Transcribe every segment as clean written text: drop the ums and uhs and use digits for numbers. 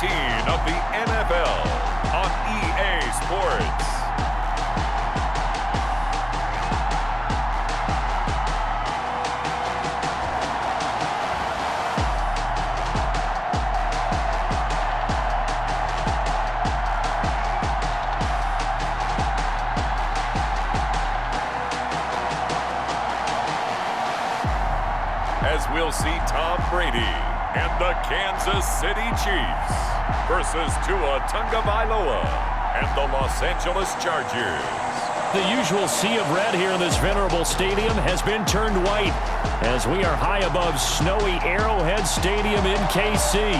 of the NFL on EA Sports. As we'll see Tom Brady and the Kansas City Chiefs versus Tua Tagovailoa and the Los Angeles Chargers. The usual sea of red here in this venerable stadium has been turned white as we are high above snowy Arrowhead Stadium in KC.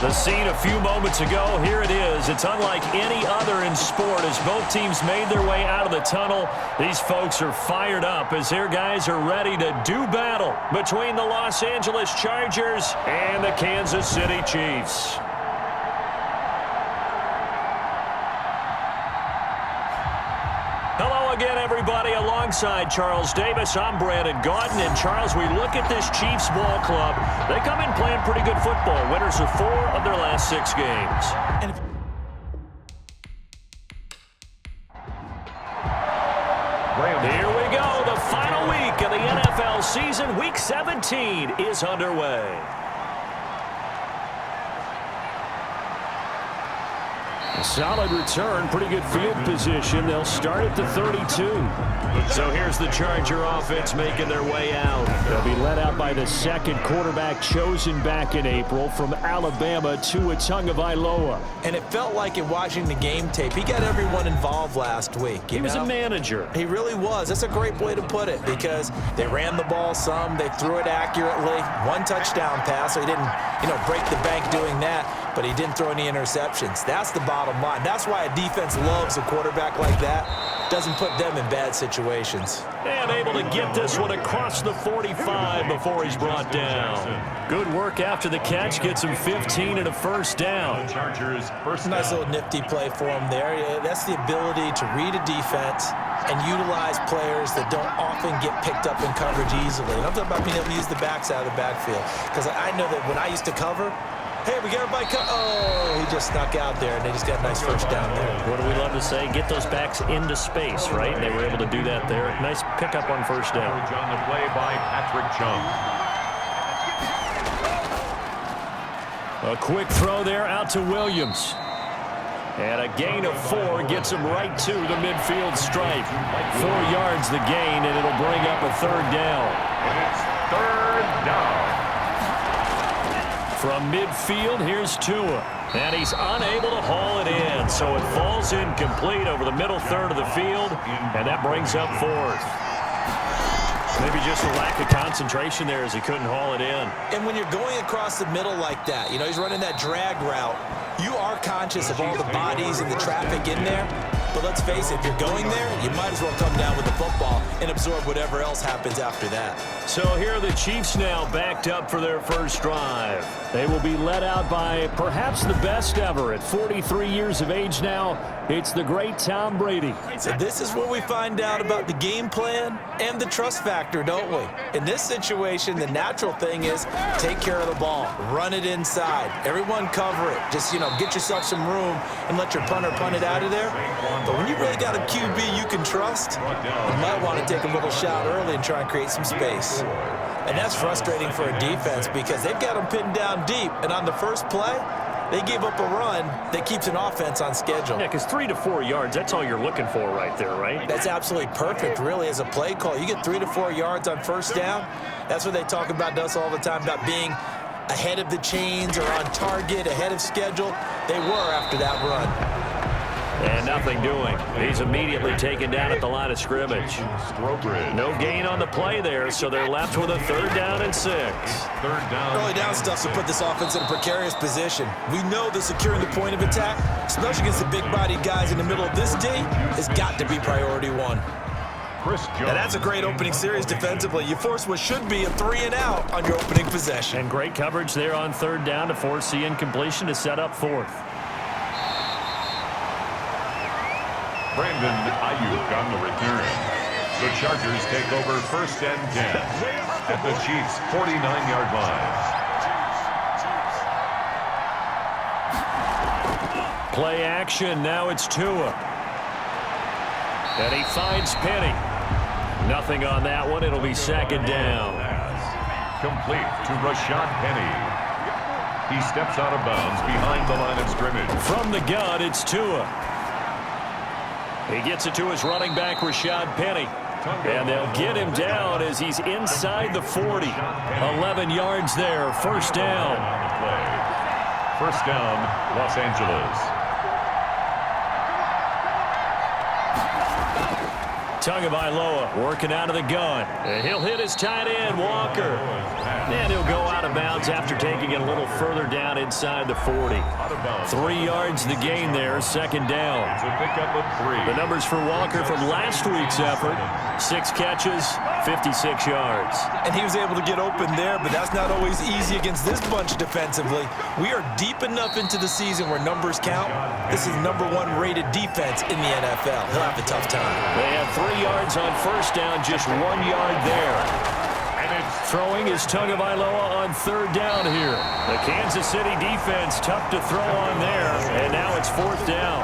The scene a few moments ago, here it is. It's unlike any other in sport as both teams made their way out of the tunnel. These folks are fired up as their guys are ready to do battle between the Los Angeles Chargers and the Kansas City Chiefs. Hello again, everybody. Alongside Charles Davis, I'm Brandon Gaudin. And Charles, we look at this Chiefs ball club. They come in playing pretty good football. Winners of 4 of their last 6 games. Here we go. The final week of the NFL season. Week 17 is underway. A solid return, pretty good field position. They'll start at the 32. So here's the Charger offense making their way out. They'll be led out by the second quarterback chosen back in April from Alabama, Tua Tagovailoa. And it felt like in watching the game tape, he got everyone involved last week. He was a manager. He really was. That's a great way to put it because they ran the ball some, they threw it accurately. 1 touchdown pass, so he didn't, break the bank doing that, but he didn't throw any interceptions. That's the bottom line. That's why a defense loves a quarterback like that. Doesn't put them in bad situations. And able to get this one across the 45 before he's brought down. Good work after the catch. Gets him 15 and a first down. Nice little nifty play for him there. That's the ability to read a defense and utilize players that don't often get picked up in coverage easily. And I'm talking about being able to use the backs out of the backfield. Because I know that when I used to cover, hey, we got everybody Oh, he just snuck out there, and they just got a nice first down there. What do we love to say? Get those backs into space, right? They were able to do that there. Nice pickup on first down. On the play by Patrick Chung. A quick throw there out to Williams. And a gain of 4 gets him right to the midfield stripe. 4 yards the gain, and it'll bring up a 3rd down. And it's 3rd down. From midfield, here's Tua. And he's unable to haul it in, so it falls incomplete over the middle third of the field, and that brings up 4th. Maybe just a lack of concentration there as he couldn't haul it in. And when you're going across the middle like that, he's running that drag route, you are conscious of all the bodies and the traffic in there. But let's face it, if you're going there, you might as well come down with the football and absorb whatever else happens after that. So here are the Chiefs now backed up for their first drive. They will be led out by perhaps the best ever at 43 years of age now. It's the great Tom Brady. So this is where we find out about the game plan and the trust factor, don't we? In this situation, the natural thing is take care of the ball, run it inside, everyone cover it. Just, get yourself some room and let your punter punt it out of there. But when you really got a QB you can trust, you might want to take a little shot early and try and create some space. And that's frustrating for a defense because they've got them pinned down deep. And on the first play, they gave up a run that keeps an offense on schedule. Yeah, because 3 to 4 yards, that's all you're looking for right there, right? That's absolutely perfect, really, as a play call. You get 3 to 4 yards on first down. That's what they talk about us all the time, about being ahead of the chains or on target, ahead of schedule. They were after that run. And nothing doing. He's immediately taken down at the line of scrimmage. No gain on the play there, so they're left with a 3rd down and 6. 3rd down. Early down stuff to put this offense in a precarious position. We know that securing the point of attack, especially against the big-bodied guys in the middle of this D, has got to be priority 1. And that's a great opening series defensively. You force what should be a 3-and-out on your opening possession. And great coverage there on 3rd down to force the incompletion to set up 4th. Brandon Ayuk on the return. The Chargers take over 1st and 10 at the Chiefs' 49-yard line. Play action. Now it's Tua. And he finds Penny. Nothing on that one. It'll be second down. Complete to Rashad Penny. He steps out of bounds behind the line of scrimmage. From the gun, it's Tua. He gets it to his running back, Rashad Penny. And they'll get him down as he's inside the 40. 11 yards there. First down. First down, Los Angeles. Tagovailoa working out of the gun. And he'll hit his tight end, Walker. And he'll go out of bounds after taking it a little further down inside the 40. 3 yards the gain there, second down. The numbers for Walker from last week's effort, 6 catches, 56 yards. And he was able to get open there, but that's not always easy against this bunch defensively. We are deep enough into the season where numbers count. This is #1 rated defense in the NFL. He'll have a tough time. They had 3 yards on first down, just 1 yard there. Throwing is Tagovailoa on third down here. The Kansas City defense tough to throw on there, and now it's fourth down.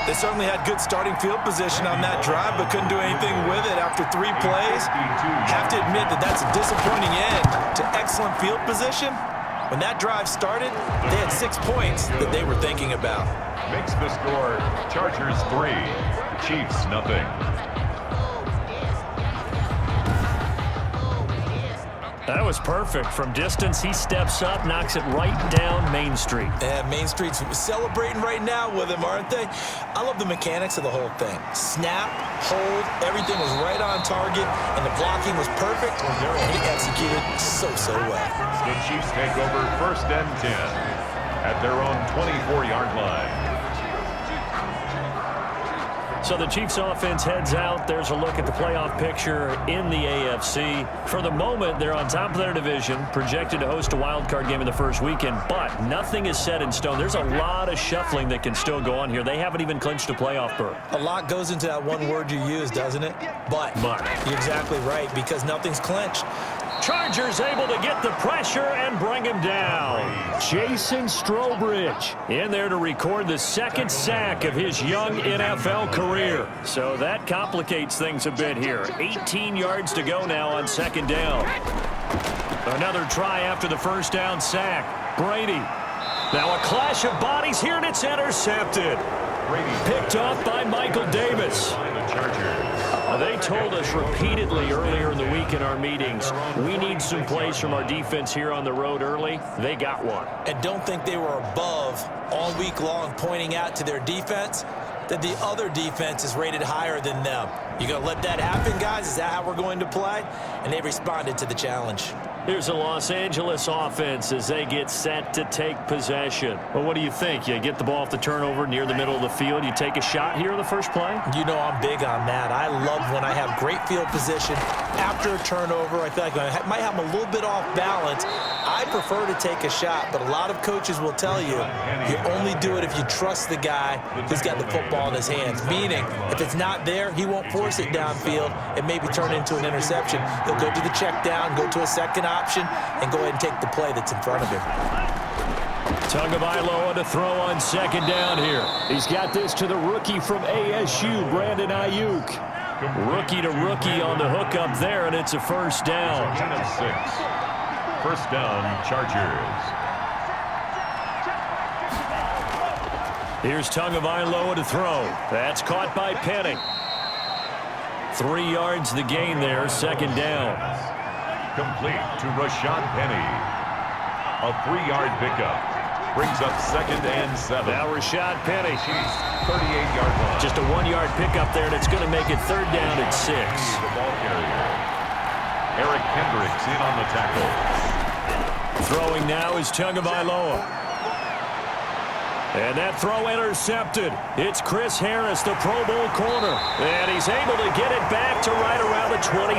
They certainly had good starting field position on that drive, but couldn't do anything with it after 3 plays. Have to admit that that's a disappointing end to excellent field position. When that drive started, they had 6 points that they were thinking about. Makes the score Chargers 3, Chiefs nothing. That was perfect. From distance, he steps up, knocks it right down Main Street. And Main Street's celebrating right now with him, aren't they? I love the mechanics of the whole thing. Snap, hold, everything was right on target, and the blocking was perfect, and he executed so well. The Chiefs take over first and 10 at their own 24-yard line. So the Chiefs offense heads out. There's a look at the playoff picture in the AFC. For the moment, they're on top of their division, projected to host a wild card game in the first weekend, but nothing is set in stone. There's a lot of shuffling that can still go on here. They haven't even clinched a playoff berth. A lot goes into that one word you use, doesn't it? But. You're exactly right, because nothing's clinched. Chargers able to get the pressure and bring him down. Jason Strowbridge in there to record the second sack of his young NFL career. So that complicates things a bit here. 18 yards to go now on second down. Another try after the first down sack. Brady. Now a clash of bodies here, and it's intercepted. Picked off by Michael Davis. They told us repeatedly earlier in the week in our meetings, we need some plays from our defense here on the road early. They got one. And don't think they were above all week long pointing out to their defense that the other defense is rated higher than them. You going to let that happen, guys? Is that how we're going to play? And they responded to the challenge. Here's a Los Angeles offense as they get set to take possession. Well, what do you think? You get the ball off the turnover near the middle of the field. You take a shot here in the first play? You know I'm big on that. I love when I have great field position. After a turnover, I feel like I might have them a little bit off balance. I prefer to take a shot, but a lot of coaches will tell you, you only do it if you trust the guy who's got the football in his hands. Meaning, if it's not there, he won't force it downfield and maybe turn it into an interception. He'll go to the check down, go to a second option, and go ahead and take the play that's in front of him. Tagovailoa to throw on second down here. He's got this to the rookie from ASU, Brandon Ayuk. Rookie to rookie on the hook up there, and it's a first down. First down, Chargers. Here's Tagovailoa to throw. That's caught by Penny. 3 yards the gain there, second down. Complete to Rashad Penny. A 3-yard pickup. Brings up second and 7. Now Rashad Penny. 38-yard line. Just a 1-yard pickup there, and it's going to make it third down at 6. The ball carrier. Eric Kendricks in on the tackle. Throwing now is Tagovailoa. And that throw intercepted. It's Chris Harris, the Pro Bowl corner. And he's able to get it back to right around the 27.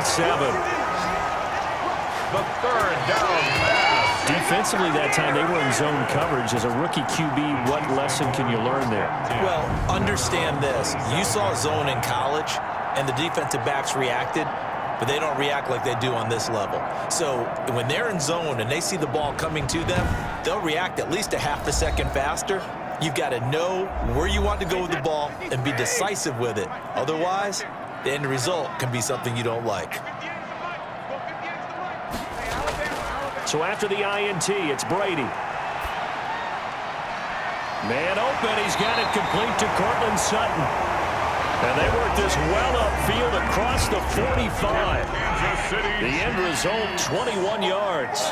The third down pass. Defensively that time, they were in zone coverage. As a rookie QB, what lesson can you learn there? Well, understand this. You saw zone in college, and the defensive backs reacted, but they don't react like they do on this level. So when they're in zone and they see the ball coming to them, they'll react at least a half a second faster. You've got to know where you want to go with the ball and be decisive with it. Otherwise, the end result can be something you don't like. So after the INT, it's Brady. Man open, he's got it complete to Cortland Sutton. And they work this well upfield across the 45. The end result, 21 yards.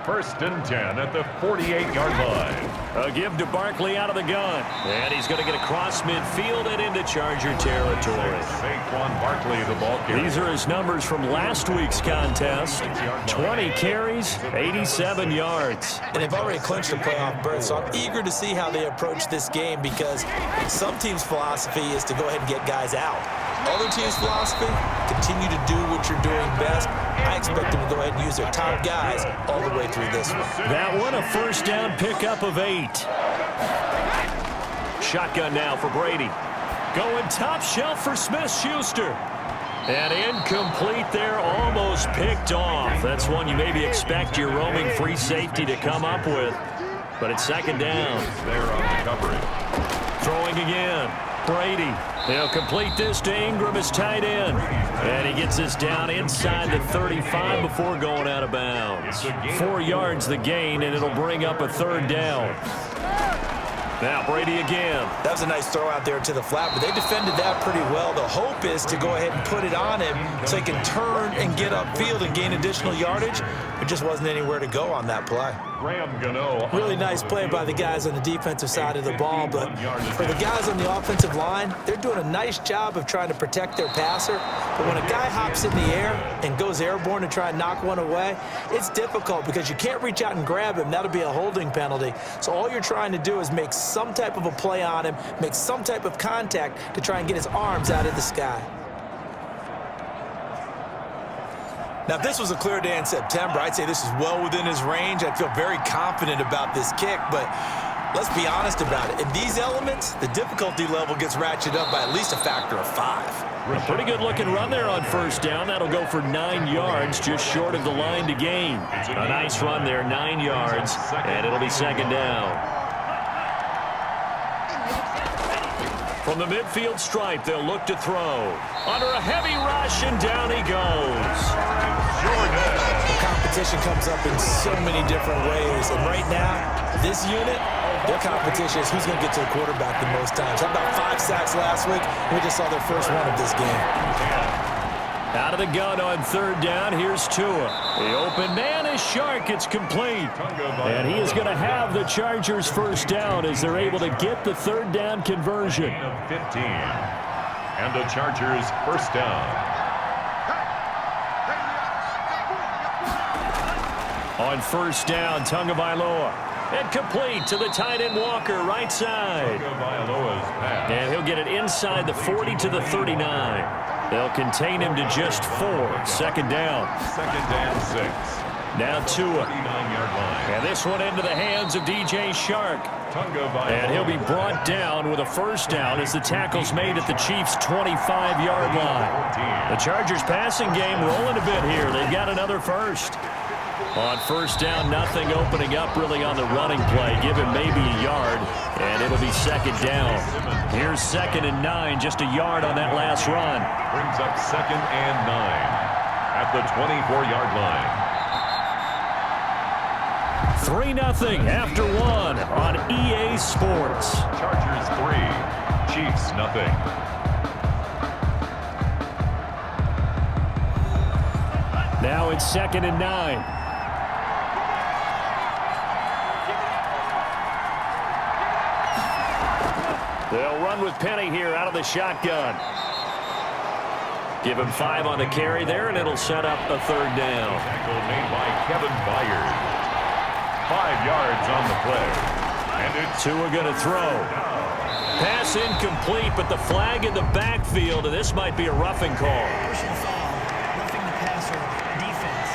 First and 10 at the 48-yard line. A give to Barkley out of the gun. And he's going to get across midfield and into Charger territory. Saquon Barkley, the ball carrier. These are his numbers from last week's contest. 20 carries, 87 yards. And they've already clinched a playoff berth, so I'm eager to see how they approach this game because some teams' philosophy is to go ahead and get guys out. Other teams' philosophy, continue to do what you're doing best. I expect them to go ahead and use their top guys all the way through this one. That one, a first down pickup of 8. Shotgun now for Brady. Going top shelf for Smith-Schuster. And incomplete there, almost picked off. That's one you maybe expect your roaming free safety to come up with. But it's second down. There on the coverage. Throwing again. Brady. He'll complete this to Ingram, his tight end. And he gets this down inside the 35 before going out of bounds. 4 yards the gain, and it'll bring up a third down. Now Brady again. That was a nice throw out there to the flat, but they defended that pretty well. The hope is to go ahead and put it on him so he can turn and get upfield and gain additional yardage. There just wasn't anywhere to go on that play. Really nice play by the guys on the defensive side of the ball, but for the guys on the offensive line, they're doing a nice job of trying to protect their passer. But when a guy hops in the air and goes airborne to try and knock one away, it's difficult because you can't reach out and grab him. That'll be a holding penalty. So all you're trying to do is make some type of a play on him, make some type of contact to try and get his arms out of the sky. Now, if this was a clear day in September, I'd say this is well within his range. I'd feel very confident about this kick, but let's be honest about it. In these elements, the difficulty level gets ratcheted up by at least a factor of 5. A pretty good-looking run there on first down. That'll go for 9 yards, just short of the line to gain. A nice run there, 9 yards, and it'll be second down. From the midfield stripe, they'll look to throw. Under a heavy rush, and down he goes. The competition comes up in so many different ways, and right now, this unit, their competition is who's going to get to the quarterback the most times. How about 5 sacks last week? We just saw their first one of this game. Out of the gun on third down, here's Tua. The open man is Shark. It's complete. And he is going to have the Chargers first down as they're able to get the third down conversion. 15. And the Chargers first down. On first down, Tagovailoa. And complete to the tight end Walker, right side. And he'll get it inside the 40 to the 39. They'll contain him to just 4. Second down. Second down 6. Now Tua. 39-yard line. And this one into the hands of DJ Shark. And he'll be brought down with a first down as the tackle's made at the Chiefs' 25-yard line. The Chargers passing game rolling a bit here. They've got another first. On first down, nothing opening up really on the running play. Give him maybe a yard, and it'll be second down. Here's 2nd and 9, just a yard on that last run. Brings up 2nd and 9 at the 24-yard line. 3-0 after 1 on EA Sports. Chargers 3, Chiefs nothing. Now it's 2nd and 9. They'll run with Penny here out of the shotgun. Give him 5 on the carry there, and it'll set up a third down. Tackle made by Kevin Byard. 5 yards on the play. And it's Tua going to throw. Pass incomplete, but the flag in the backfield, and this might be a roughing call. Roughing the passer, defense.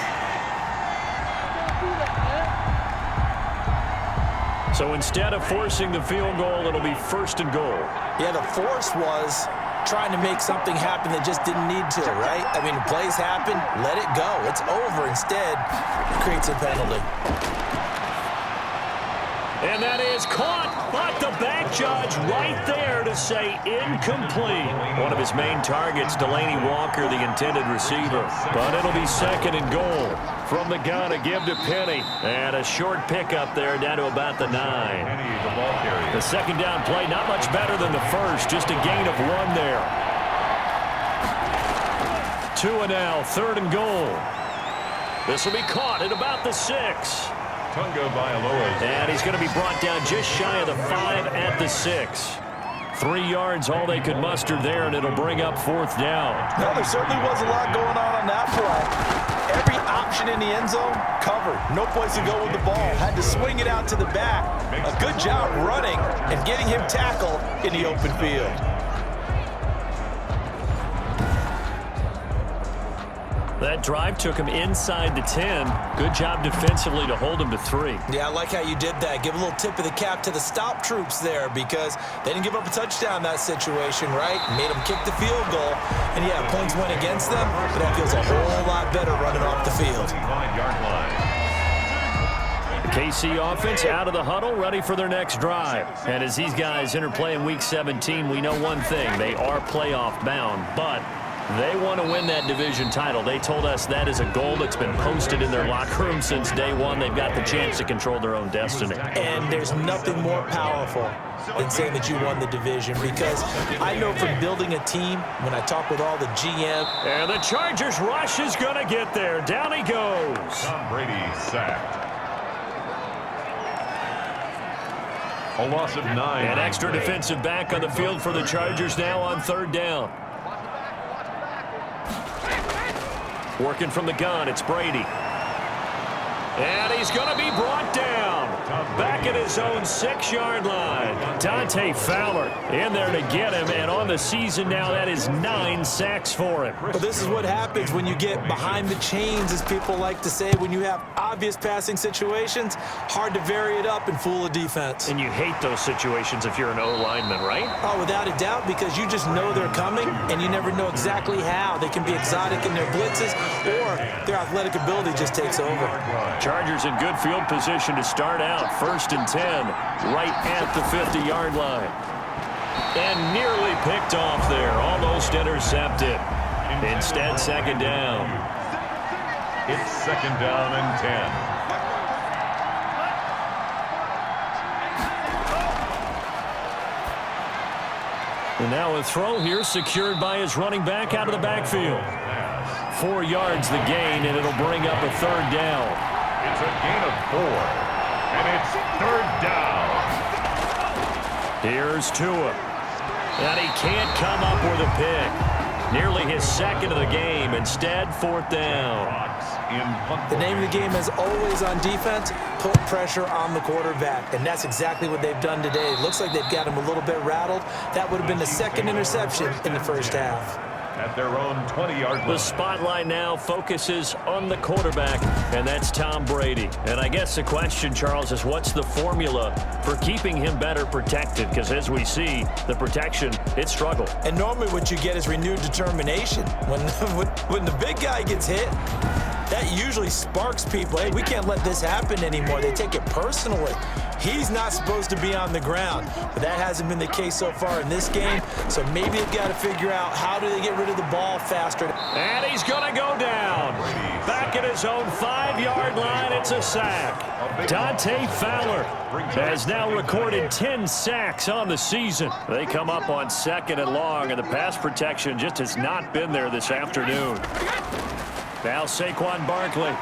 So instead of forcing the field goal, it'll be 1st and goal. Yeah, the force was trying to make something happen that just didn't need to, right? I mean, plays happen, let it go. It's over. Instead, it creates a penalty. And that is caught, but the back judge right there to say incomplete. One of his main targets, Delaney Walker, the intended receiver. But it'll be second and goal. From the gun, a give to Penny. And a short pickup there down to about the 9. The second down play, not much better than the first, just a gain of 1 there. 2 and now, third and goal. This will be caught at about the 6. And he's going to be brought down just shy of the 5 at the 6. 3 yards, all they could muster there, and it'll bring up fourth down. No, there certainly was a lot going on that play. Every option in the end zone covered. No place to go with the ball. Had to swing it out to the back. A good job running and getting him tackled in the open field. That drive took him inside the 10. Good job defensively to hold him to 3. Yeah, I like how you did that. Give a little tip of the cap to the stop troops there because they didn't give up a touchdown in that situation, right? Made them kick the field goal. And, yeah, points went against them, but that feels a whole lot better running off the field. The KC offense out of the huddle, ready for their next drive. And as these guys interplay in Week 17, we know one thing. They are playoff bound, but they want to win that division title. They told us that is a goal that's been posted in their locker room since day one. They've got the chance to control their own destiny. And there's nothing more powerful than saying that you won the division because I know from building a team, when I talk with all the GM. And the Chargers rush is going to get there. Down he goes. Tom Brady sacked. A loss of 9. An extra defensive back on the field for the Chargers now on third down. Working from the gun, it's Brady. And he's going to be brought down. Back at his own 6-yard line. Dante Fowler in there to get him. And on the season now, that is 9 sacks for him. Well, this is what happens when you get behind the chains, as people like to say. When you have obvious passing situations, hard to vary it up and fool a defense. And you hate those situations if you're an O-lineman, right? Oh, without a doubt, because you just know they're coming, and you never know exactly how. They can be exotic in their blitzes, or their athletic ability just takes over. Chargers in good field position to start out. 1st and 10, right at the 50-yard line. And nearly picked off there. Almost intercepted. Instead, second down. It's second down and 10. And now a throw here secured by his running back out of the backfield. 4 yards the gain, and it'll bring up a third down. It's a gain of 4. And it's third down. Here's Tua. And he can't come up with a pick. Nearly his second of the game. Instead, fourth down. The name of the game is always on defense, put pressure on the quarterback. And that's exactly what they've done today. It looks like they've got him a little bit rattled. That would have been the second interception in the first half. At their own 20-yard line. The spotlight now focuses on the quarterback, and that's Tom Brady. And I guess the question, Charles, is what's the formula for keeping him better protected? Because as we see, the protection, it struggled. And normally what you get is renewed determination. When the big guy gets hit, that usually sparks people. Hey, we can't let this happen anymore. They take it personally. He's not supposed to be on the ground, but that hasn't been the case so far in this game. So maybe they've got to figure out how do they get rid of the ball faster. And he's going to go down. Back at his own 5-yard line, it's a sack. Dante Fowler has now recorded 10 sacks on the season. They come up on 2nd and long, and the pass protection just has not been there this afternoon. Now Saquon Barkley.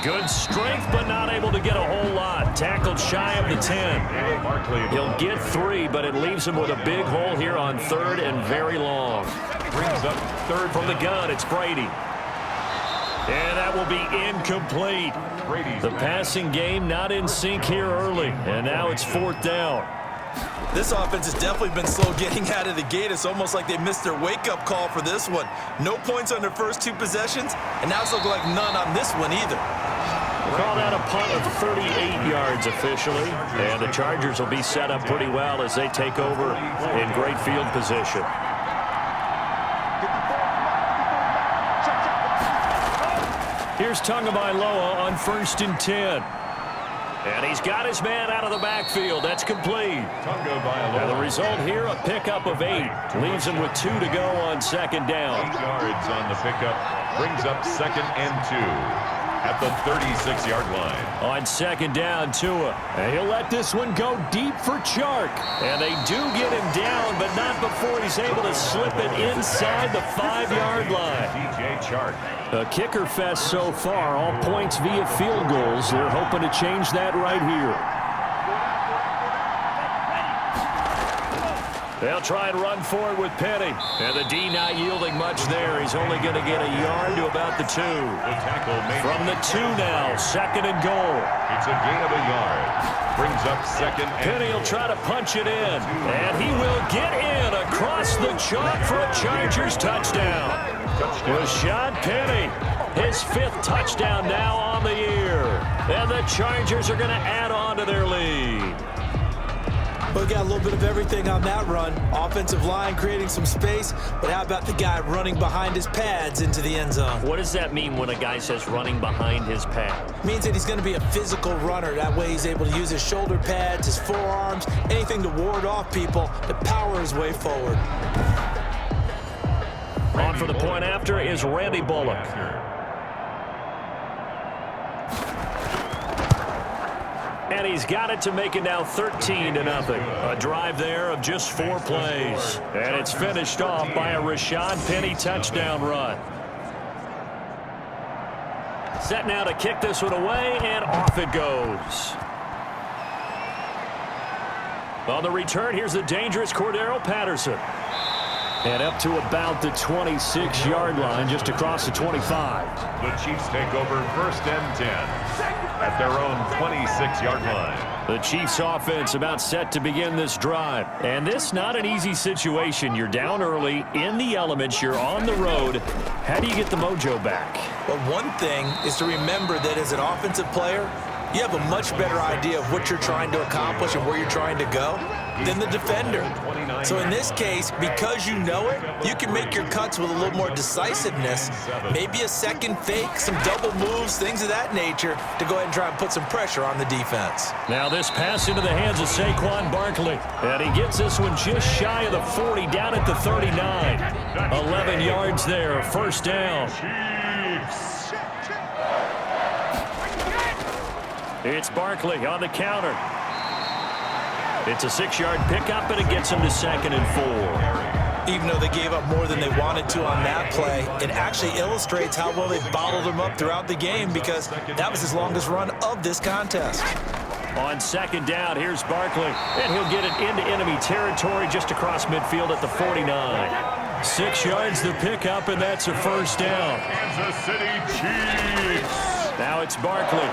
Good strength, but not able to get a whole lot. Tackled shy of the 10. He'll get 3, but it leaves him with a big hole here on 3rd and very long. Brings up 3rd from the gun. It's Brady. And that will be incomplete. The passing game not in sync here early. And now it's 4th down. This offense has definitely been slow getting out of the gate. It's almost like they missed their wake-up call for this one. No points on their first 2 possessions, and now it's looking like none on this one either. Called out a punt of 38 yards officially, and the Chargers will be set up pretty well as they take over in great field position. Here's Tagovailoa on 1st and 10. And he's got his man out of the backfield. That's complete. And the result here, a pickup of 8. Leaves him with 2 to go on second down. 8 yards on the pickup. Brings up 2nd and 2 at the 36-yard line. On second down, Tua. And he'll let this one go deep for Chark. And they do get him down, but not before he's able to slip it inside the 5-yard line. DJ Chark. A kicker fest so far, all points via field goals. They're hoping to change that right here. They'll try and run for it with Penny. And the D not yielding much there. He's only going to get a yard to about the 2. The tackle made From the 2 now, 2nd and goal. It's a gain of a yard. Brings up 2nd and Penny will try to punch it in. And he will get in across the chalk for a Chargers touchdown. Rashad Penny, his 5th touchdown now on the year. And the Chargers are going to add on to their lead. We got a little bit of everything on that run. Offensive line creating some space, but how about the guy running behind his pads into the end zone? What does that mean when a guy says running behind his pad? Means that he's going to be a physical runner. That way he's able to use his shoulder pads, his forearms, anything to ward off people to power his way forward. On for the point after is Randy Bullock. And he's got it to make it now 13-0. A drive there of just 4 plays. And it's finished off by a Rashad Penny touchdown run. Set now to kick this one away, and off it goes. On the return, here's the dangerous Cordero Patterson. And up to about the 26-yard line, just across the 25. the Chiefs take over 1st and 10 at their own 26-yard line. The Chiefs offense about set to begin this drive. And this not an easy situation. You're down early, in the elements, you're on the road. How do you get the mojo back? Well, one thing is to remember that as an offensive player, you have a much better idea of what you're trying to accomplish and where you're trying to go than the defender. So in this case, because you know it, you can make your cuts with a little more decisiveness, maybe a second fake, some double moves, things of that nature, to go ahead and try and put some pressure on the defense. Now this pass into the hands of Saquon Barkley. And he gets this one just shy of the 40, down at the 39. 11 yards there, 1st down. It's Barkley on the counter. It's a 6-yard pickup, and it gets him to 2nd and 4. Even though they gave up more than they wanted to on that play, it actually illustrates how well they bottled them up throughout the game, because that was his longest run of this contest. On 2nd down, here's Barkley, and he'll get it into enemy territory just across midfield at the 49. 6 yards the pickup, and that's a 1st down. Kansas City Chiefs. Now it's Barkley.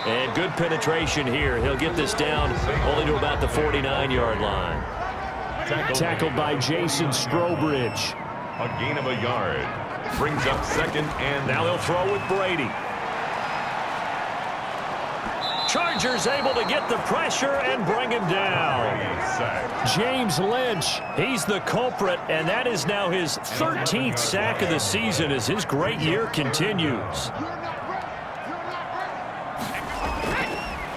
And good penetration here. He'll get this down only to about the 49-yard line. Tackled by Jason Strobridge. A gain of a yard. Brings up 2nd and... Now they'll throw with Brady. Chargers able to get the pressure and bring him down. James Lynch, he's the culprit, and that is now his 13th sack of the season as his great year continues.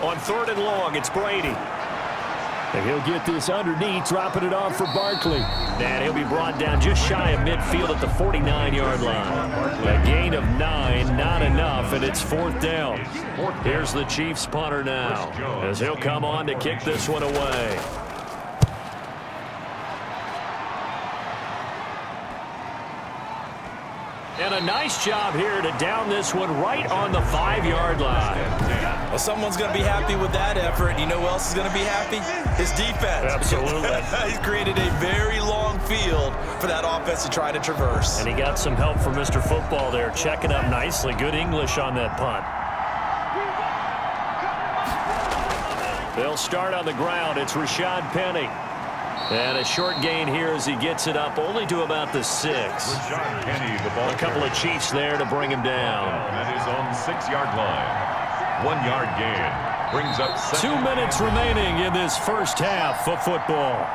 On 3rd and long, it's Brady. And he'll get this underneath, dropping it off for Barkley. And he'll be brought down just shy of midfield at the 49-yard line. A gain of 9, not enough, and it's 4th down. Here's the Chiefs punter now, as he'll come on to kick this one away. And a nice job here to down this one right on the 5-yard line. Well, someone's going to be happy with that effort. You know who else is going to be happy? His defense. Absolutely. He's created a very long field for that offense to try to traverse. And he got some help from Mr. Football there, checking up nicely. Good English on that punt. They'll start on the ground. It's Rashad Penny. And a short gain here as he gets it up only to about the 6. Rashad Penny, the ball A couple of Chiefs there to bring him down. That is on 6-yard line. 1-yard gain. Brings up 2 2 minutes remaining in this first half of football.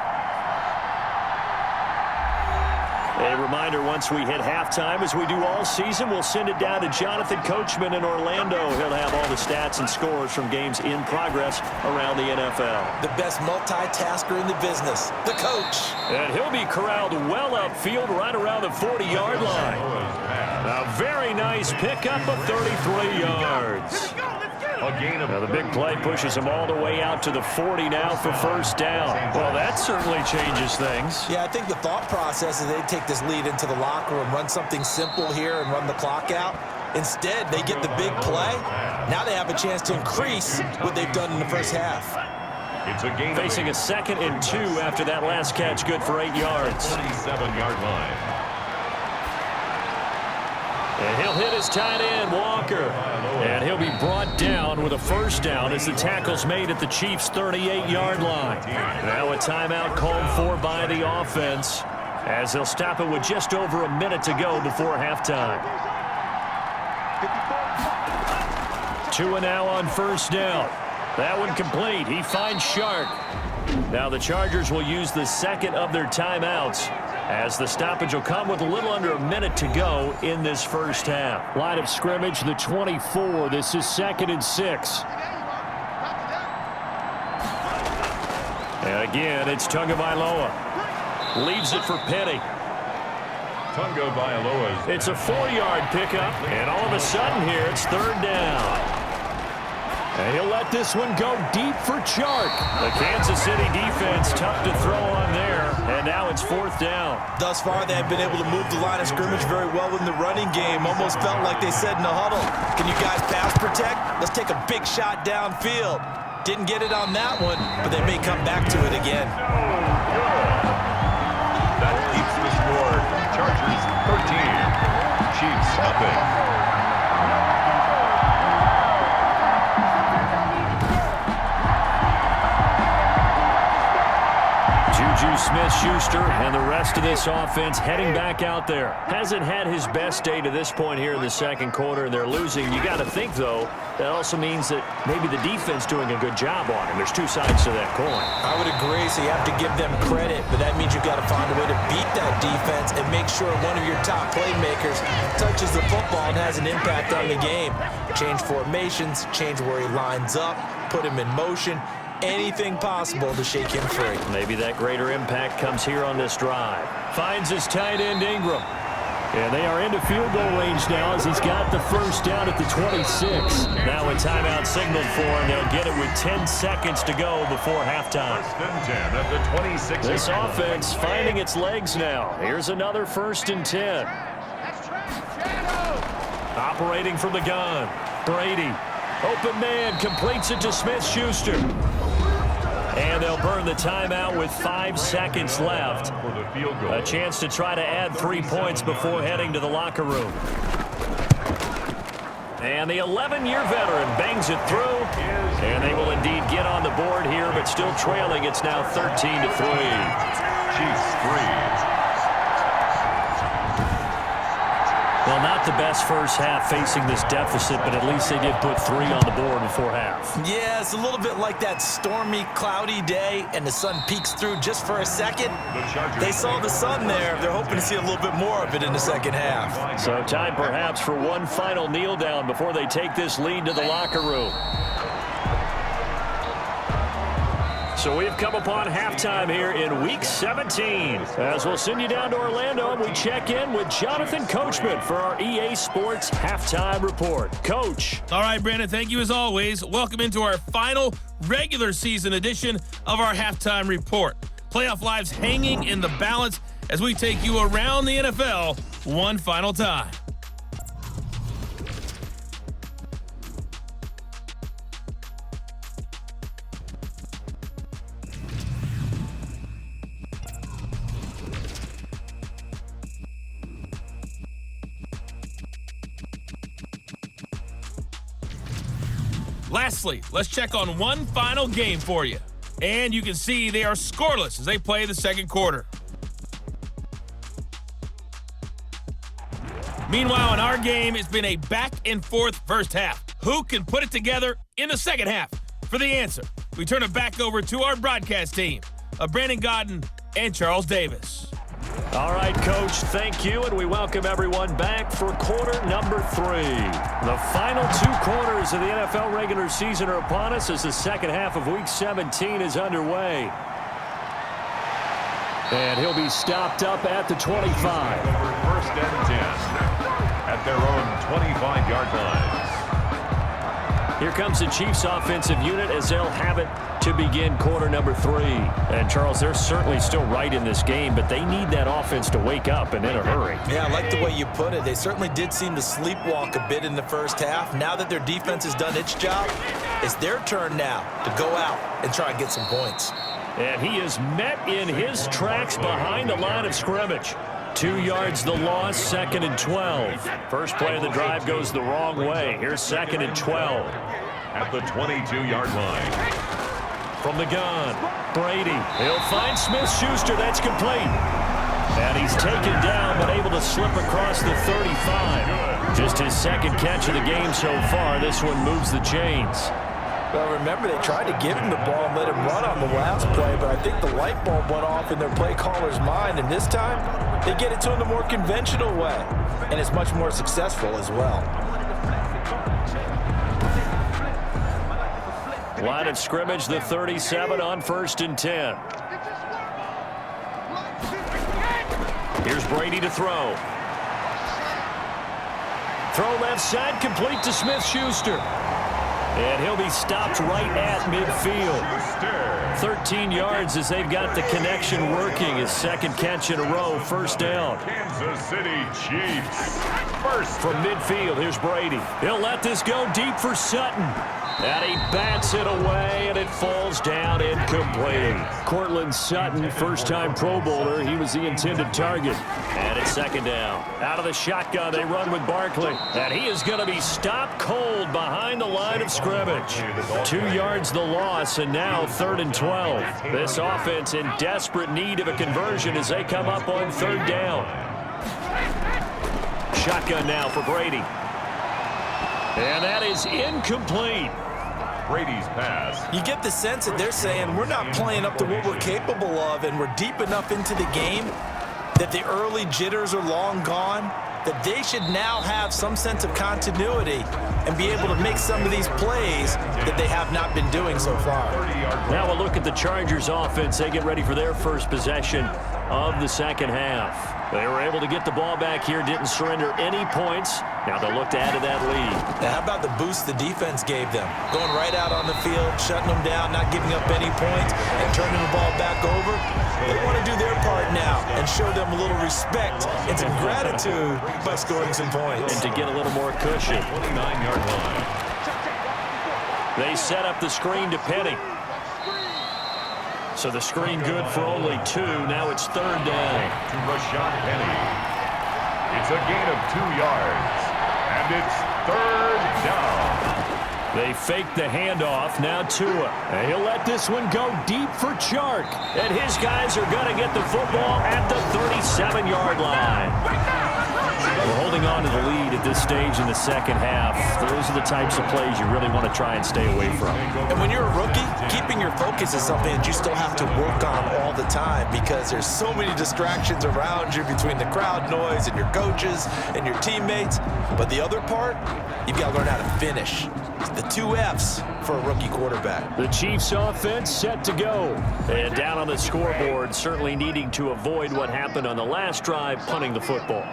A reminder, once we hit halftime, as we do all season, we'll send it down to Jonathan Coachman in Orlando. He'll have all the stats and scores from games in progress around the NFL. The best multitasker in the business, the coach. And he'll be corralled well upfield right around the 40-yard line. A very nice pickup of 33 yards. Now the big play pushes him all the way out to the 40 now for first down. Well, that certainly changes things. Yeah, I think the thought process is they take this lead into the locker room, run something simple here and run the clock out. Instead, they get the big play. Now they have a chance to increase what they've done in the first half. It's a gain. Facing a 2nd and 2 after that last catch, good for 8 yards. 27-yard line. And he'll hit his tight end, Walker. And he'll be brought down with a first down as the tackle's made at the Chiefs' 38-yard line. Now a timeout called for by the offense as they'll stop it with just over a minute to go before halftime. 2 now on first down. That one complete. He finds Shark. Now the Chargers will use the second of their timeouts, as the stoppage will come with a little under a minute to go in this first half. Line of scrimmage, the 24. This is 2nd and 6. And again, it's Tagovailoa. Leaves it for Penny. Tagovailoa. It's a 4-yard pickup, and all of a sudden here, it's 3rd down. And he'll let this one go deep for Chark. The Kansas City defense tough to throw on there, and now it's 4th down. Thus far, they have been able to move the line of scrimmage very well in the running game. Almost felt like they said in the huddle, can you guys pass protect? Let's take a big shot downfield. Didn't get it on that one, but they may come back to it again. That keeps the score. Chargers 13. Chiefs nothing. Juju Smith-Schuster and the rest of this offense heading back out there. Hasn't had his best day to this point here in the second quarter, and they're losing. You got to think, though, that also means that maybe the defense doing a good job on him. There's two sides to that coin. I would agree, so you have to give them credit, but that means you've got to find a way to beat that defense and make sure one of your top playmakers touches the football and has an impact on the game. Change formations, change where he lines up, put him in motion. Anything possible to shake him free. Maybe that greater impact comes here on this drive. Finds his tight end, Ingram. And they are into field goal range now as he's got the first down at the 26. Now a timeout signaled for, and they'll get it with 10 seconds to go before halftime. 1st and 10 at the 26. This offense finding its legs now. Here's another 1st and 10. Operating from the gun. Brady. Open man, completes it to Smith-Schuster. And they'll burn the timeout with 5 seconds left. A chance to try to add 3 points before heading to the locker room. And the 11-year veteran bangs it through. And they will indeed get on the board here, but still trailing. It's now 13-3. Chiefs 3. Well, not the best first half facing this deficit, but at least they did put 3 on the board before half. Yeah, it's a little bit like that stormy, cloudy day, and the sun peeks through just for a second. They saw the sun there. They're hoping to see a little bit more of it in the second half. So time perhaps for one final kneel down before they take this lead to the locker room. So we've come upon halftime here in Week 17. As we'll send you down to Orlando, and we check in with Jonathan Coachman for our EA Sports Halftime Report. Coach. All right, Brandon, thank you as always. Welcome into our final regular season edition of our Halftime Report. Playoff lives hanging in the balance as we take you around the NFL one final time. Lastly, let's check on one final game for you. And you can see they are scoreless as they play the second quarter. Meanwhile, in our game, it's been a back-and-forth first half. Who can put it together in the second half? For the answer, we turn it back over to our broadcast team of Brandon Godden and Charles Davis. All right, Coach, thank you, and we welcome everyone back for quarter number 3. The final 2 quarters of the NFL regular season are upon us as the second half of Week 17 is underway. And he'll be stopped up at the 25. First and 10 at their own 25-yard line. Here comes the Chiefs offensive unit as they'll have it to begin quarter number 3. And, Charles, they're certainly still right in this game, but they need that offense to wake up and in a hurry. Yeah, I like the way you put it. They certainly did seem to sleepwalk a bit in the first half. Now that their defense has done its job, it's their turn now to go out and try and get some points. And he is met in his tracks behind the line of scrimmage. 2 yards the loss, 2nd and 12. First play of the drive goes the wrong way. Here's 2nd and 12. At the 22-yard line. From the gun, Brady. He'll find Smith-Schuster. That's complete. And he's taken down, but able to slip across the 35. Just his second catch of the game so far. This one moves the chains. Well, remember, they tried to give him the ball and let him run on the last play, but I think the light bulb went off in their play caller's mind, and this time they get it to him the more conventional way, and it's much more successful as well. Line of scrimmage, the 37 on 1st and 10. Here's Brady to throw. Throw left side, complete to Smith-Schuster. And he'll be stopped right at midfield. 13 yards as they've got the connection working. His second catch in a row, first down. Kansas City Chiefs. First from midfield, here's Brady. He'll let this go deep for Sutton. And he bats it away, and it falls down incomplete. Cortland Sutton, first-time Pro Bowler. He was the intended target. And it's 2nd down. Out of the shotgun, they run with Barkley. And he is going to be stopped cold behind the line of scrimmage. 2 yards the loss, and now 3rd and 12. This offense in desperate need of a conversion as they come up on 3rd down. Shotgun now for Brady. And that is incomplete. Brady's pass. You get the sense that they're saying we're not playing up to what we're capable of, and we're deep enough into the game that the early jitters are long gone, that they should now have some sense of continuity and be able to make some of these plays that they have not been doing so far. Now we'll look at the Chargers offense. They get ready for their first possession of the second half. They were able to get the ball back here, didn't surrender any points. Now they'll look to add to that lead. Now, how about the boost the defense gave them? Going right out on the field, shutting them down, not giving up any points, and turning the ball back over. They want to do their part now and show them a little respect and some gratitude by scoring some points. And to get a little more cushion. 29-yard line. They set up the screen to Penny. So the screen good for only 2. Now it's 3rd down. To Rashad Penny. It's a gain of 2 yards. And it's 3rd down. They fake the handoff. Now Tua. And he'll let this one go deep for Chark. And his guys are going to get the football at the 37-yard line. We're holding on to the lead at this stage in the second half. Those are the types of plays you really want to try and stay away from. And when you're a rookie, keeping your focus is something that you still have to work on all the time because there's so many distractions around you between the crowd noise and your coaches and your teammates. But the other part, you've got to learn how to finish. The 2 F's for a rookie quarterback. The Chiefs offense set to go. And down on the scoreboard, certainly needing to avoid what happened on the last drive, punting the football.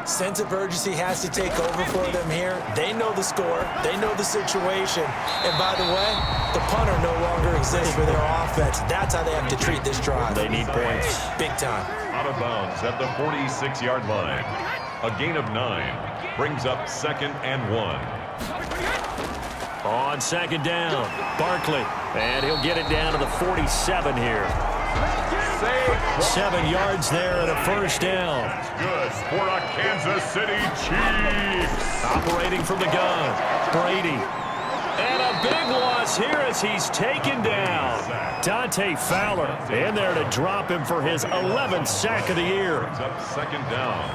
Sense of urgency has to take over for them here. They know the score. They know the situation. And by the way, the punter no longer exists for their offense. That's how they have to treat this drive. They need points. Big time. Out of bounds at the 46-yard line. A gain of 9 brings up 2nd and 1. On 2nd down, Barkley. And he'll get it down to the 47 here. 7 yards there and a first down. Good for a Kansas City Chiefs. Operating from the gun, Brady. And a big loss here as he's taken down. Dante Fowler in there to drop him for his 11th sack of the year. Brings up 2nd down.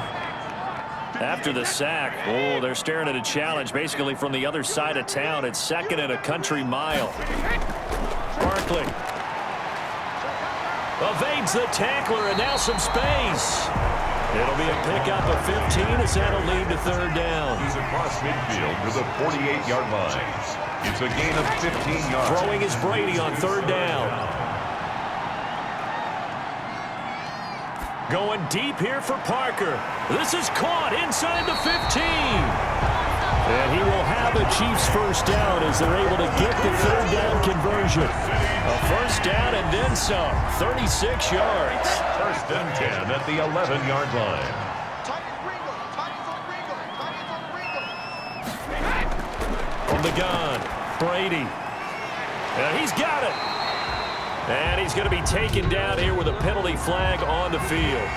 After the sack, they're staring at a challenge basically from the other side of town. It's 2nd and a country mile. Barkley. Evades the tackler, and now some space. It'll be a pickup of 15 as that'll lead to third down. He's across midfield to the 48-yard line. It's a gain of 15 yards. Throwing is Brady on third down. Going deep here for Parker. This is caught inside the 15. And he will have a Chiefs first down as they're able to get the third down conversion. A first down and then some. 36 yards. First and 10 at the 11-yard line. From the gun, Brady. And he's got it. And he's going to be taken down here with a penalty flag on the field.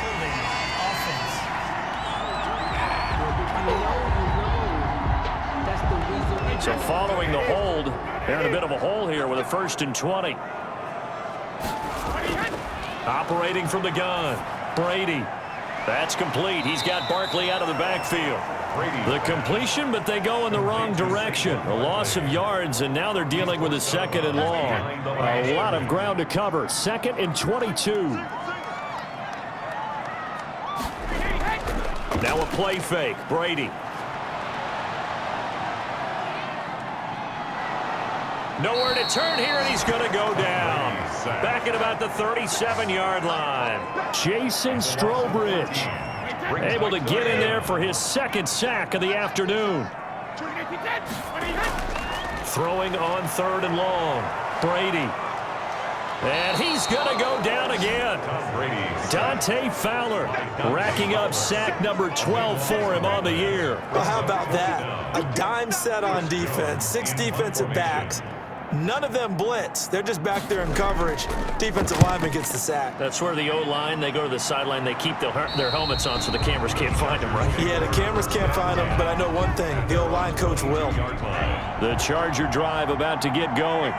So following the hold, they're in a bit of a hole here with a 1st and 20. Operating from the gun, Brady. That's complete. He's got Barkley out of the backfield. The completion, but they go in the wrong direction. A loss of yards, and now they're dealing with a 2nd and long. A lot of ground to cover. 2nd and 22. Now a play fake. Brady. Nowhere to turn here, and he's going to go down. Back at about the 37-yard line. Jason Strobridge able to get in there for his 2nd sack of the afternoon. Throwing on 3rd and long. Brady. And he's going to go down again. Dante Fowler racking up sack number 12 for him on the year. Well, how about that? A dime set on defense, 6 defensive backs. None of them blitz. They're just back there in coverage. Defensive lineman gets the sack. That's where the O-line, they go to the sideline, they keep their helmets on so the cameras can't find them, right? Yeah, the cameras can't find them, but I know one thing. The O-line coach will. The Charger drive about to get going.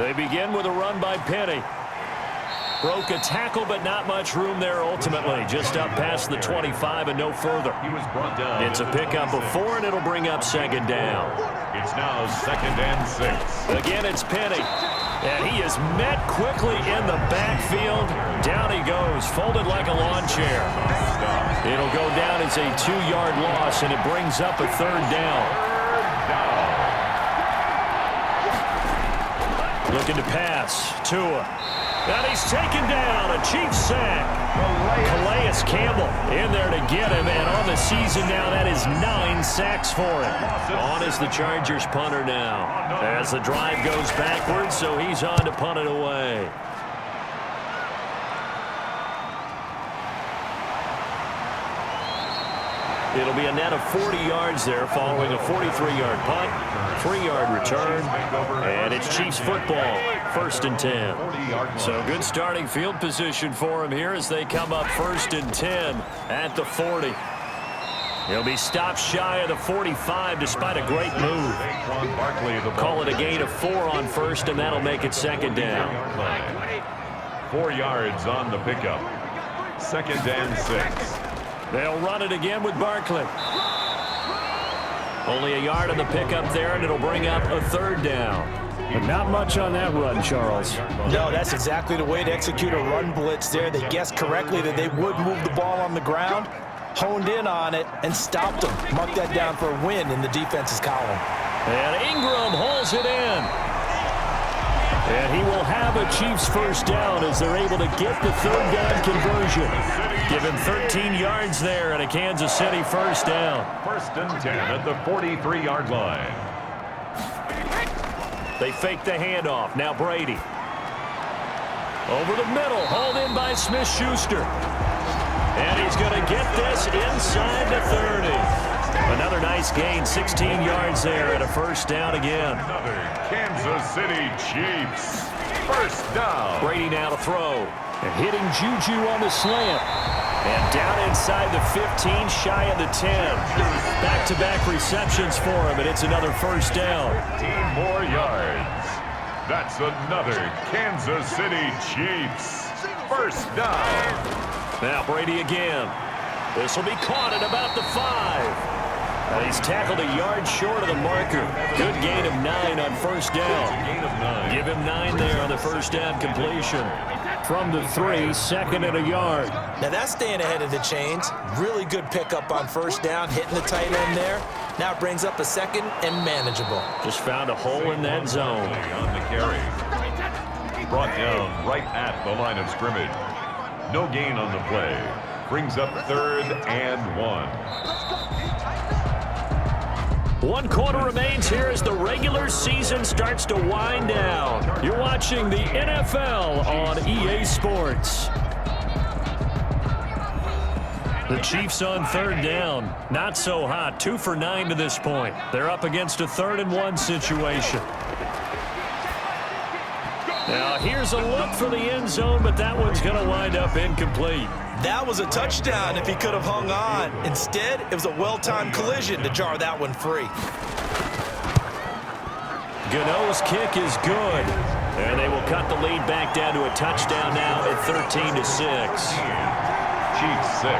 They begin with a run by Penny. Broke a tackle, but not much room there ultimately. Just up past the 25 and no further. It's a pickup of 4, and it'll bring up 2nd down. It's now 2nd and 6. Again, it's Penny. And he is met quickly in the backfield. Down he goes, folded like a lawn chair. It'll go down as a 2-yard loss, and it brings up a 3rd down. Looking to pass. Tua. And he's taken down. A Chiefs sack. Calais Campbell in there to get him. And on the season now, that is 9 sacks for him. On is the Chargers punter now. As the drive goes backwards, so he's on to punt it away. It'll be a net of 40 yards there following a 43-yard punt, 3-yard return, and it's Chiefs football, 1st and 10. So good starting field position for him here as they come up 1st and 10 at the 40. He'll be stopped shy of the 45 despite a great move. Call it a gain of 4 on 1st, and that'll make it 2nd down. 4 yards on the pickup. 2nd and 6. They'll run it again with Barkley. Only a yard on the pickup there, and it'll bring up a 3rd down. But not much on that run, Charles. No, that's exactly the way to execute a run blitz there. They guessed correctly that they would move the ball on the ground, honed in on it, and stopped them. Mark that down for a win in the defense's column. And Ingram holds it in. And he will have a Chiefs first down as they're able to get the 3rd down conversion. Give him 13 yards there and a Kansas City first down. 1st and 10 at the 43-yard line. They fake the handoff. Now Brady. Over the middle. Hauled in by Smith-Schuster. And he's going to get this inside the 30. Another nice gain, 16 yards there and a first down again. Another Kansas City Chiefs first down. Brady now to throw. And hitting Juju on the slant. And down inside the 15, shy of the 10. Back-to-back receptions for him, and it's another first down. 15 more yards. That's another Kansas City Chiefs first down. Now Brady again. This will be caught at about the 5. He's tackled a yard short of the marker. Good gain of 9 on first down. Give him 9 there on the first down completion. From the 3, second and a yard. Now that's staying ahead of the chains. Really good pickup on first down, hitting the tight end there. Now it brings up a second and manageable. Just found a hole in that zone. On the carry. Brought down right at the line of scrimmage. No gain on the play. Brings up 3rd and 1. 1 quarter remains here as the regular season starts to wind down. You're watching the NFL on EA Sports. The Chiefs on 3rd down. Not so hot. 2 for 9 to this point. They're up against a 3rd and 1 situation. Now here's a look for the end zone, but that one's going to wind up incomplete. That was a touchdown if he could have hung on. Instead, it was a well-timed collision to jar that one free. Gano's kick is good. And they will cut the lead back down to a touchdown now at 13-6. Chiefs 6.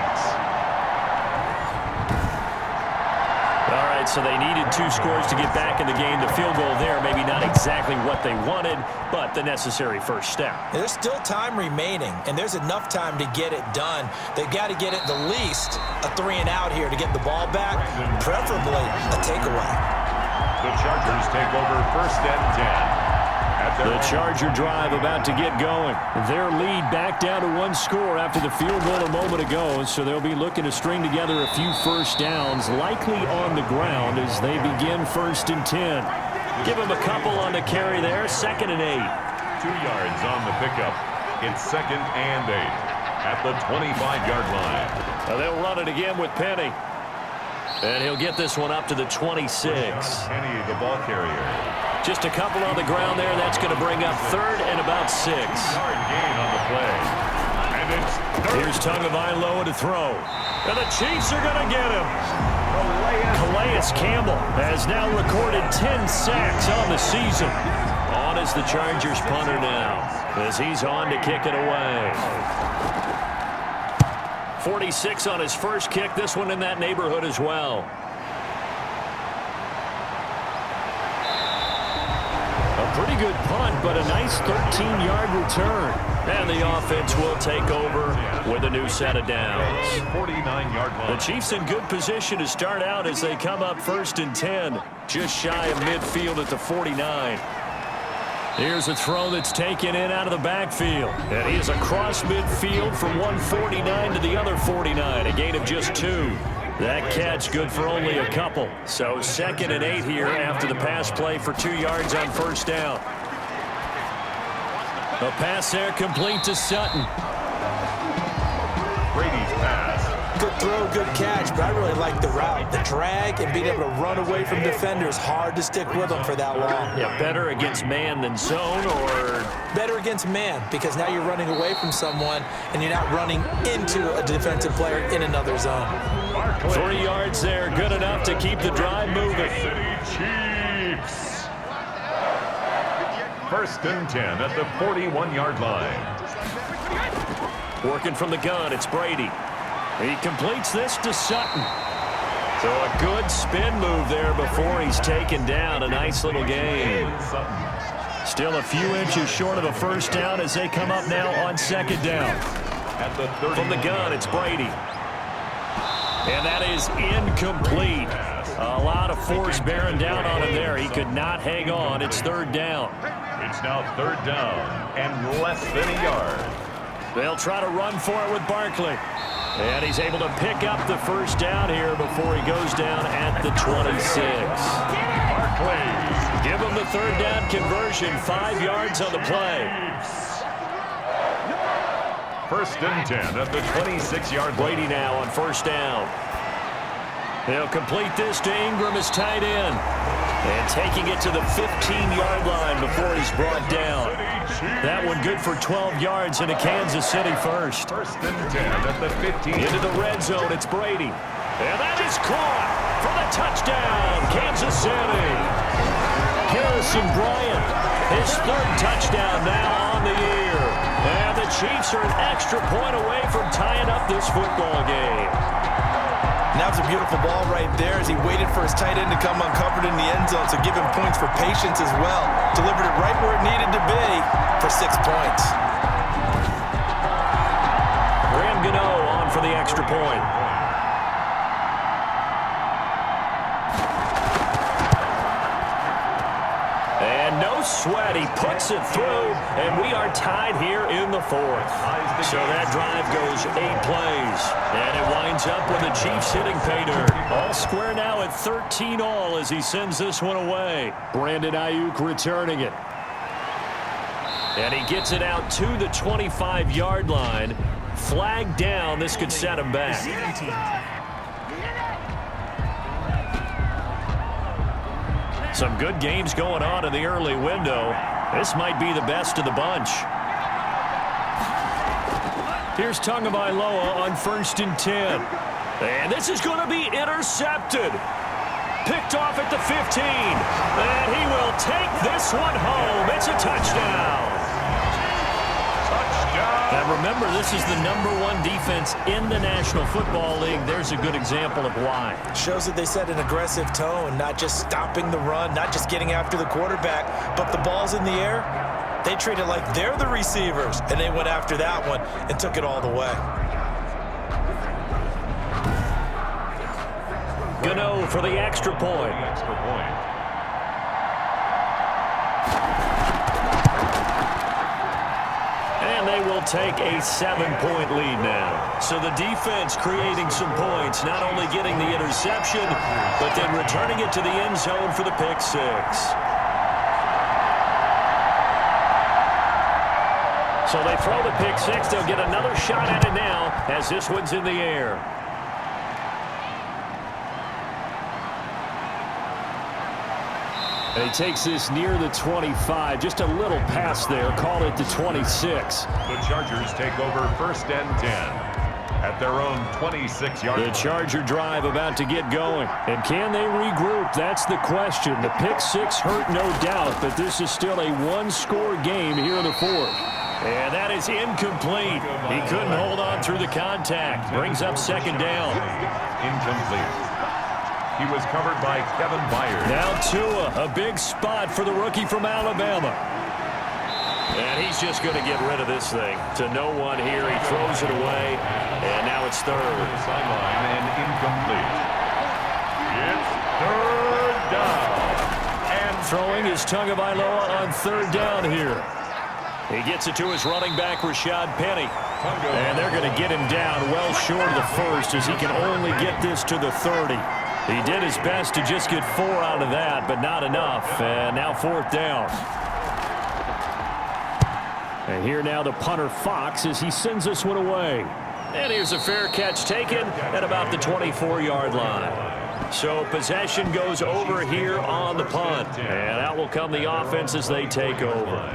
All right, so they needed 2 scores to get back in the game. The field goal there, maybe not exactly what they wanted, but the necessary first step. There's still time remaining, and there's enough time to get it done. They've got to get it the least a 3 and out here to get the ball back, preferably a takeaway. The Chargers take over 1st and 10. The Charger drive about to get going. Their lead back down to 1 score after the field goal a moment ago, so they'll be looking to string together a few first downs, likely on the ground as they begin 1st and 10. Give them a couple on the carry there, 2nd and 8. 2 yards on the pickup. It's 2nd and 8 at the 25-yard line. Now they'll run it again with Penny. And he'll get this one up to the 26. Penny, the ball carrier. Just a couple on the ground there. That's going to bring up 3rd and about 6. Yard gain on the play. And it's Here's Tagovailoa to throw. And the Chiefs are going to get him. Calais Campbell has now recorded 10 sacks on the season. On is the Chargers punter now as he's on to kick it away. 46 on his first kick. This one in that neighborhood as well. A pretty good punt, but a nice 13-yard return. And the offense will take over with a new set of downs. 49-yard line. The Chiefs in good position to start out as they come up 1st and 10. Just shy of midfield at the 49. Here's a throw that's taken in out of the backfield. And he is across midfield from 149 to the other 49. A gain of just 2. That catch good for only a couple. So 2nd and 8 here after the pass play for 2 yards on first down. A pass there complete to Sutton. Brady's pass. Good throw, good catch, but I really like the route. The drag and being able to run away from defenders, hard to stick with them for that long. Yeah, better against man than zone, or better against man, because now you're running away from someone and you're not running into a defensive player in another zone. 3 yards there, good enough to keep the drive moving. City Chiefs. 1st and 10 at the 41-yard line. Working from the gun, it's Brady. He completes this to Sutton. So a good spin move there before he's taken down. A nice little gain. Still a few inches short of a first down as they come up now on 2nd down. At the 30. From the gun, it's Brady. And that is incomplete. A lot of force bearing down on him there. He could not hang on. It's 3rd down. It's now 3rd down and less than a yard. They'll try to run for it with Barkley. And he's able to pick up the first down here before he goes down at the 26. Barkley. Give him the 3rd down conversion. 5 yards on the play. 1st and 10 at the 26-yard line. Brady now on first down. They'll complete this to Ingram as tight end. And taking it to the 15-yard line before he's brought down. That one good for 12 yards into Kansas City first. 1st and 10 at the 15. Into the red zone, it's Brady. And that is caught for the touchdown, Kansas City. Harrison Bryant, his 3rd touchdown now on the year. And the Chiefs are an extra point away from tying up this football game. And that was a beautiful ball right there as he waited for his tight end to come uncovered in the end zone, so give him points for patience as well. Delivered it right where it needed to be for 6 points. On for the extra point. And no sweat, he puts it through, and we are tied here in the fourth. So that drive goes 8 plays, and it winds up with the Chiefs hitting pay dirt. All square now at 13 all as he sends this one away. Brandon Ayuk returning it. And he gets it out to the 25-yard line. Flag down. This could set him back. Some good games going on in the early window. This might be the best of the bunch. Here's Tagovailoa on 1st and 10. And this is going to be intercepted. Picked off at the 15. And he will take this one home. It's a touchdown. And remember, this is the #1 defense in the National Football League. There's a good example of why. Shows that they set an aggressive tone, not just stopping the run, not just getting after the quarterback, but the ball's in the air. They treat it like they're the receivers, and they went after that one and took it all the way. Gano for the extra point. They will take a 7-point lead now. So the defense creating some points, not only getting the interception, but then returning it to the end zone for the pick 6. So they throw the pick 6. They'll get another shot at it now as this one's in the air. And he takes this near the 25. Just a little pass there. Call it the 26. The Chargers take over 1st and 10 at their own 26-yard line. The Charger drive about to get going. And can they regroup? That's the question. The pick 6 hurt, no doubt, but this is still a one-score game here in the fourth. And that is incomplete. He couldn't hold on through the contact. Brings up 2nd down. Incomplete. He was covered by Kevin Byard. Now Tua, a big spot for the rookie from Alabama. And he's just going to get rid of this thing. To no one here. He throws it away. And now it's 3rd. Sideline and incomplete. It's 3rd down. And throwing is Tagovailoa on 3rd down here. He gets it to his running back, Rashad Penny. And they're going to get him down well short of the 1st as he can only get this to the 30. He did his best to just get 4 out of that, but not enough. And now 4th down. And here now the punter Fox as he sends this one away. And here's a fair catch taken at about the 24-yard line. So possession goes over here on the punt. And out will come the offense as they take over.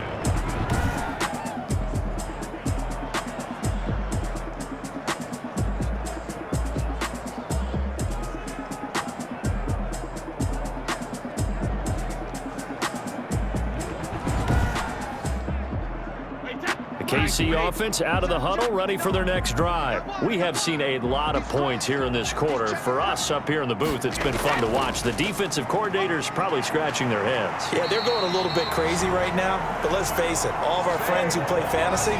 KC offense out of the huddle, ready for their next drive. We have seen a lot of points here in this quarter. For us up here in the booth, it's been fun to watch. The defensive coordinators probably scratching their heads. Yeah, they're going a little bit crazy right now, but let's face it, all of our friends who play fantasy,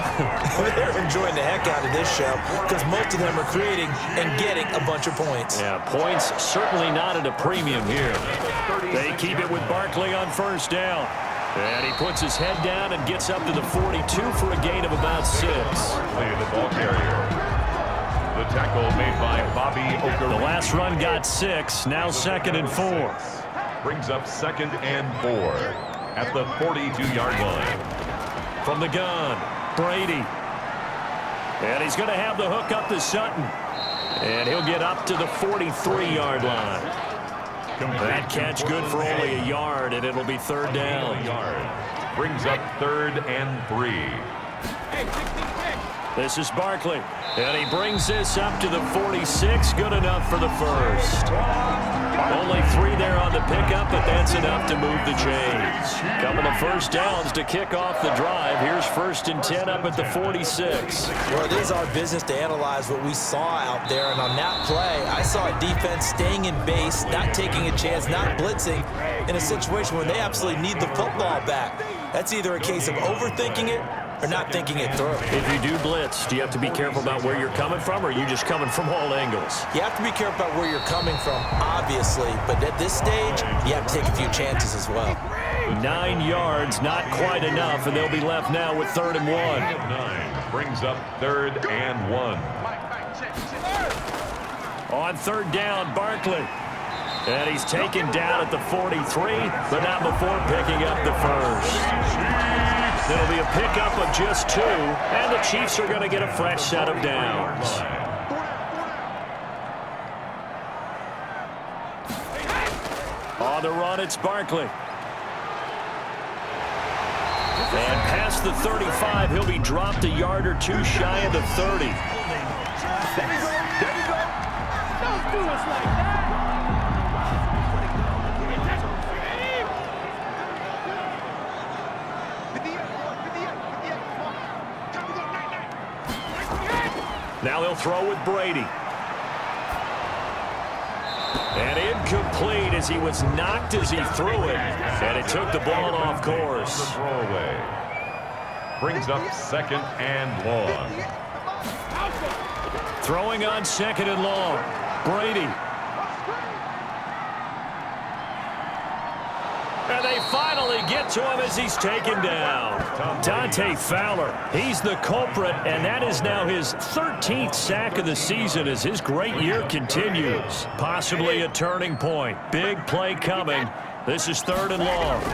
they're enjoying the heck out of this show because most of them are creating and getting a bunch of points. Yeah, points certainly not at a premium here. They keep it with Barkley on 1st down. And he puts his head down and gets up to the 42 for a gain of about 6. The ball carrier. The tackle made by Bobby Okereke. The last run got 6. Now 2nd and 4. Brings up 2nd and 4 at the 42-yard line. From the gun, Brady. And he's going to have the hook up to Sutton. And he'll get up to the 43-yard line. That catch good for only a yard, and it'll be 3rd down. Brings up 3rd and 3. This is Barkley, and he brings this up to the 46. Good enough for the first. Only 3 there on the pickup, but that's enough to move the chains. Couple of first downs to kick off the drive. Here's 1st and 10 up at the 46. Well, it is our business to analyze what we saw out there, and on that play, I saw a defense staying in base, not taking a chance, not blitzing in a situation where they absolutely need the football back. That's either a case of overthinking it or not thinking it through. If you do blitz, do you have to be careful about where you're coming from, or are you just coming from all angles? You have to be careful about where you're coming from, obviously, but at this stage, you have to take a few chances as well. 9 yards, not quite enough, and they'll be left now with 3rd and 1. 9 brings up 3rd and 1. On 3rd down, Barkley. And he's taken down at the 43, but not before picking up the first. It'll be a pickup of just 2, and the Chiefs are going to get a fresh set of downs. On the run, it's Barkley. And past the 35, he'll be dropped a yard or 2 shy of the 30. There we go. Don't do us like that. Now they'll throw with Brady. And incomplete as he was knocked as he threw it. And it took the ball off course. The throwaway brings up 2nd and long. Throwing on 2nd and long. Brady. And they finally get to him as he's taken down. Dante Fowler, he's the culprit, and that is now his 13th sack of the season as his great year continues. Possibly a turning point. Big play coming. This is 3rd and long.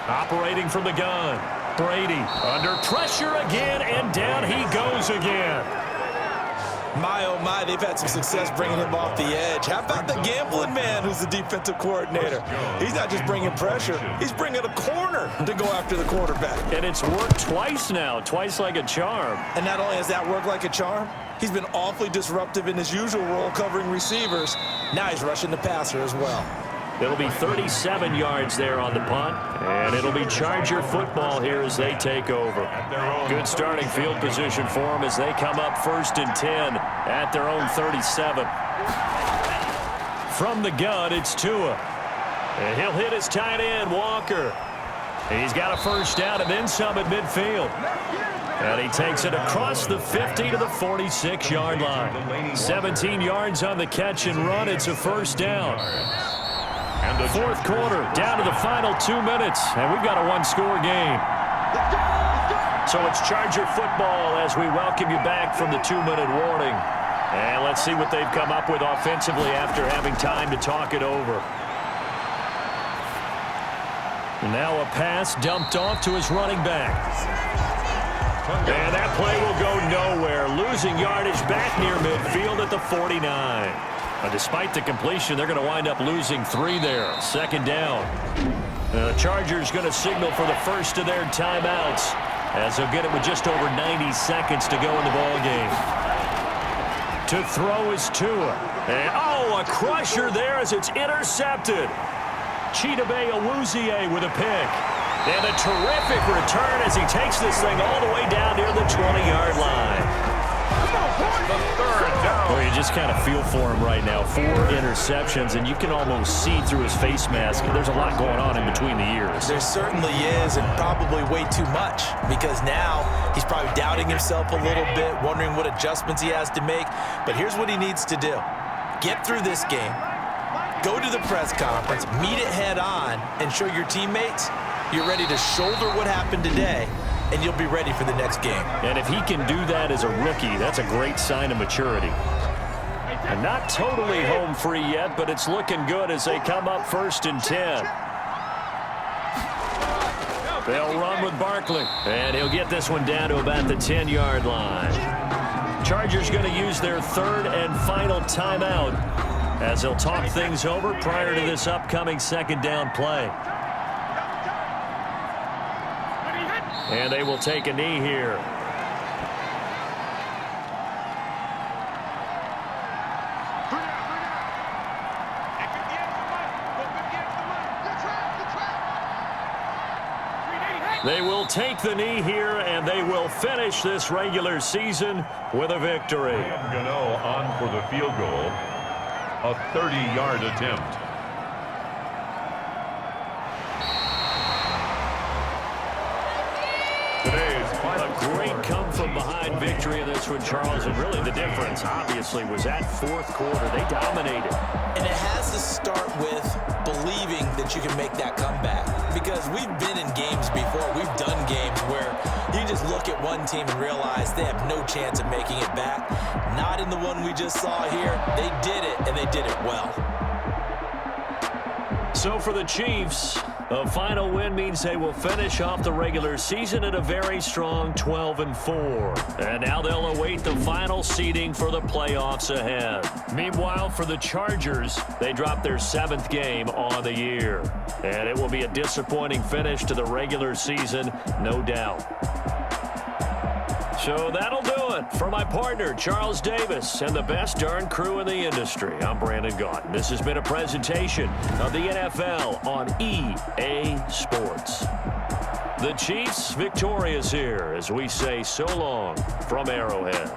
Operating from the gun. Brady under pressure again, and down he goes again. My, oh my, they've had some success bringing him off the edge. How about the gambling man who's the defensive coordinator? He's not just bringing pressure, he's bringing a corner to go after the quarterback. And it's worked twice now, twice like a charm. And not only has that worked like a charm, he's been awfully disruptive in his usual role covering receivers. Now he's rushing the passer as well. It'll be 37 yards there on the punt, and it'll be Charger football here as they take over. Good starting field position for them as they come up 1st and 10 at their own 37. From the gun, it's Tua. And he'll hit his tight end, Walker. He's got a first down and then some at midfield. And he takes it across the 50 to the 46-yard line. 17 yards on the catch and run. It's a first down. And the 4th quarter, down to the final 2 minutes, and we've got a 1-score game. So it's Charger football as we welcome you back from the 2-minute warning. And let's see what they've come up with offensively after having time to talk it over. Now a pass dumped off to his running back. And that play will go nowhere. Losing yardage back near midfield at the 49. Despite the completion, they're going to wind up losing 3 there. 2nd down. The Chargers going to signal for the first of their timeouts as they'll get it with just over 90 seconds to go in the ballgame. To throw is Tua. And, oh, a crusher there as it's intercepted. Chidobe Awuzie with a pick. And a terrific return as he takes this thing all the way down near the 20-yard line. The 3rd down. Well, you just kind of feel for him right now. 4 interceptions, and you can almost see through his face mask. There's a lot going on in between the ears. There certainly is, and probably way too much, because now he's probably doubting himself a little bit, wondering what adjustments he has to make. But here's what he needs to do. Get through this game, go to the press conference, meet it head on, and show your teammates you're ready to shoulder what happened today, and you'll be ready for the next game. And if he can do that as a rookie, that's a great sign of maturity. And not totally home free yet, but it's looking good as they come up 1st and 10. They'll run with Barkley, and he'll get this one down to about the 10-yard line. Chargers going to use their 3rd and final timeout as they'll talk things over prior to this upcoming 2nd down play. And they will take a knee here. They will take the knee here, and they will finish this regular season with a victory. Gano on for the field goal. A 30-yard attempt. A great come-from-behind victory in this one, Charles, and really the difference, obviously, was that fourth quarter. They dominated. And it has to start with believing that you can make that comeback, because we've been in games before. We've done games where you just look at one team and realize they have no chance of making it back. Not in the one we just saw here. They did it, and they did it well. So for the Chiefs, a final win means they will finish off the regular season at a very strong 12-4. And now they'll await the final seeding for the playoffs ahead. Meanwhile, for the Chargers, they dropped their 7th game on the year. And it will be a disappointing finish to the regular season, no doubt. So that'll do it for my partner, Charles Davis, and the best darn crew in the industry. I'm Brandon Gaunt. This has been a presentation of the NFL on EA Sports. The Chiefs victorious here as we say so long from Arrowhead.